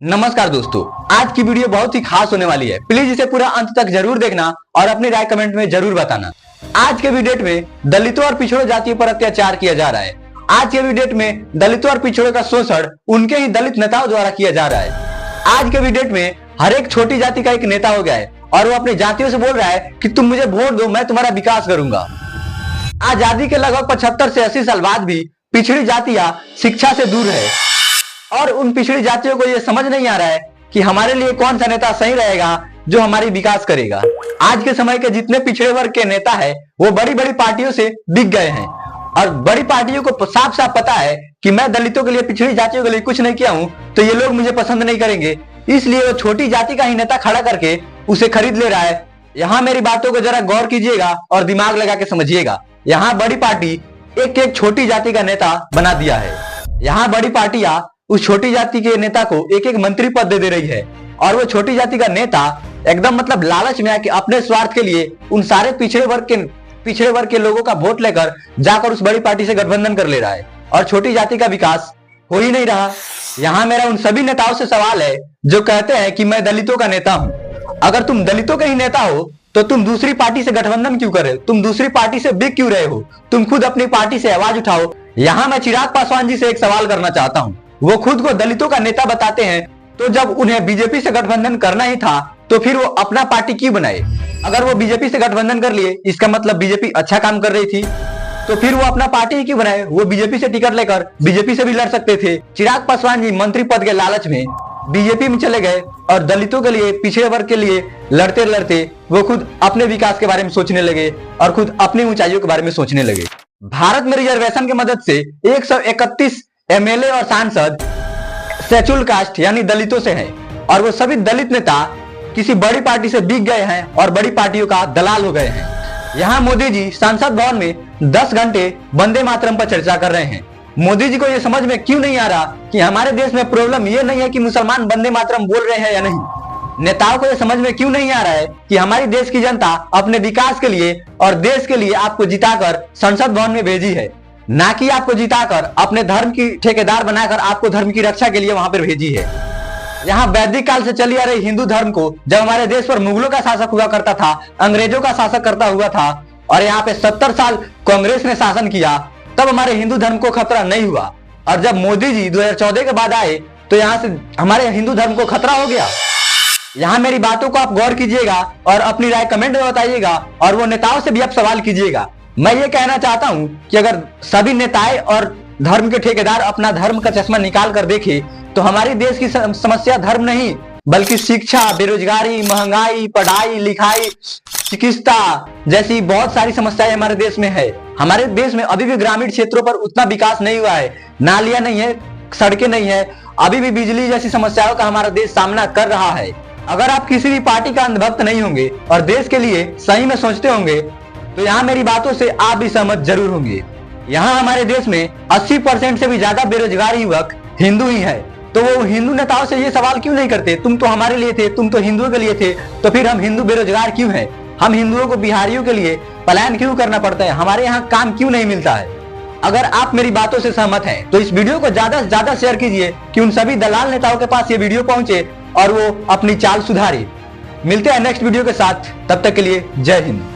नमस्कार दोस्तों, आज की वीडियो बहुत ही खास होने वाली है। प्लीज इसे पूरा अंत तक जरूर देखना और अपनी राय कमेंट में जरूर बताना। आज के वीडियो में दलितों और पिछड़ों जातियों पर अत्याचार किया जा रहा है। आज के वीडियो में दलितों और पिछड़ों का शोषण उनके ही दलित नेताओं द्वारा किया जा रहा है। आज के वीडियो में हर एक छोटी जाति का एक नेता हो गया है और वो अपनी जातियों से बोल रहा है कि तुम मुझे वोट दो, मैं तुम्हारा विकास करूंगा। आजादी के लगभग 75 से 80 साल बाद भी पिछड़ी जातियां शिक्षा से दूर है और उन पिछड़ी जातियों को यह समझ नहीं आ रहा है कि हमारे लिए कौन सा नेता सही रहेगा जो हमारी विकास करेगा। आज के समय के जितने पिछड़े वर्ग के नेता है वो बड़ी बड़ी पार्टियों से बिक गए हैं और बड़ी पार्टियों को साफ साफ पता है कि मैं दलितों के लिए, पिछड़ी जातियों के लिए कुछ नहीं किया हूं तो ये लोग मुझे पसंद नहीं करेंगे, इसलिए वो छोटी जाति का ही नेता खड़ा करके उसे खरीद ले रहा है। यहाँ मेरी बातों को जरा गौर कीजिएगा और दिमाग लगा के समझिएगा। यहाँ बड़ी पार्टी एक एक छोटी जाति का नेता बना दिया है। यहाँ बड़ी पार्टियां उस छोटी जाति के नेता को एक एक मंत्री पद दे रही है और वो छोटी जाति का नेता एकदम मतलब लालच में आके अपने स्वार्थ के लिए उन सारे पिछड़े वर्ग के लोगों का वोट लेकर जाकर उस बड़ी पार्टी से गठबंधन कर ले रहा है और छोटी जाति का विकास हो ही नहीं रहा। यहाँ मेरा उन सभी नेताओं से सवाल है जो कहते हैं कि मैं दलितों का नेता हूँ। अगर तुम दलितों के ही नेता हो तो तुम दूसरी पार्टी से गठबंधन क्यों कर रहे हो? तुम दूसरी पार्टी से बिक क्यों रहे हो? तुम खुद अपनी पार्टी से आवाज उठाओ। यहाँ मैं चिराग पासवान जी से एक सवाल करना चाहता हूँ। वो खुद को दलितों का नेता बताते हैं, तो जब उन्हें बीजेपी से गठबंधन करना ही था तो फिर वो अपना पार्टी क्यों बनाए? अगर वो बीजेपी से गठबंधन कर लिए, इसका मतलब बीजेपी अच्छा काम कर रही थी, तो फिर वो अपना पार्टी क्यों बनाए? वो बीजेपी से टिकट लेकर बीजेपी से भी लड़ सकते थे। चिराग पासवान जी मंत्री पद के लालच में बीजेपी में चले गए और दलितों के लिए, पिछड़े वर्ग के लिए लड़ते लड़ते वो खुद अपने विकास के बारे में सोचने लगे और खुद अपनी ऊंचाइयों के बारे में सोचने लगे। भारत में रिजर्वेशन की मदद से 131 एमएलए और सांसद शेड्यूल कास्ट यानी दलितों से हैं और वो सभी दलित नेता किसी बड़ी पार्टी से बिक गए हैं और बड़ी पार्टियों का दलाल हो गए हैं। यहाँ मोदी जी संसद भवन में 10 घंटे वंदे मातरम पर चर्चा कर रहे हैं। मोदी जी को ये समझ में क्यों नहीं आ रहा कि हमारे देश में प्रॉब्लम ये नहीं है कि मुसलमान वंदे मातरम बोल रहे हैं या नहीं। नेताओं को ये समझ में क्यों नहीं आ रहा है कि हमारी देश की जनता अपने विकास के लिए और देश के लिए आपको जिताकर संसद भवन में भेजी है, ना कि आपको जिताकर अपने धर्म की ठेकेदार बनाकर आपको धर्म की रक्षा के लिए वहां पर भेजी है। यहाँ वैदिक काल से चली आ रही हिंदू धर्म को जब हमारे देश पर मुगलों का शासक हुआ करता था, अंग्रेजों का शासक करता हुआ था और यहाँ पे 70 साल कांग्रेस ने शासन किया, तब हमारे हिंदू धर्म को खतरा नहीं हुआ। और जब मोदी जी 2014 के बाद आए तो यहाँ से हमारे हिंदू धर्म को खतरा हो गया। यहाँ मेरी बातों को आप गौर कीजिएगा और अपनी राय कमेंट में बताइएगा और वो नेताओं से भी आप सवाल कीजिएगा। मैं ये कहना चाहता हूं कि अगर सभी नेताएं और धर्म के ठेकेदार अपना धर्म का चश्मा निकाल कर देखे तो हमारी देश की समस्या धर्म नहीं बल्कि शिक्षा, बेरोजगारी, महंगाई, पढ़ाई लिखाई, चिकित्सा जैसी बहुत सारी समस्याएं हमारे देश में है। हमारे देश में अभी भी ग्रामीण क्षेत्रों पर उतना विकास नहीं हुआ है, नालियां नहीं है, सड़कें नहीं है, अभी भी बिजली जैसी समस्याओं का हमारा देश सामना कर रहा है। अगर आप किसी भी पार्टी का अंधभक्त नहीं होंगे और देश के लिए सही में सोचते होंगे तो यहाँ मेरी बातों से आप भी सहमत जरूर होंगे। यहाँ हमारे देश में 80% से भी ज्यादा बेरोजगार युवक हिंदू ही है, तो वो हिंदू नेताओं से ये सवाल क्यों नहीं करते, तुम तो हमारे लिए थे, तुम तो हिंदुओं के लिए थे, तो फिर हम हिंदू बेरोजगार क्यों हैं? हम हिंदुओं को बिहारियों के लिए पलायन क्यों करना पड़ता है? हमारे यहाँ काम क्यों नहीं मिलता है? अगर आप मेरी बातों से सहमत हैं तो इस वीडियो को ज्यादा से ज्यादा शेयर कीजिए कि उन सभी दलाल नेताओं के पास ये वीडियो पहुंचे और वो अपनी चाल सुधारे। मिलते हैं नेक्स्ट वीडियो के साथ, तब तक के लिए जय हिंद।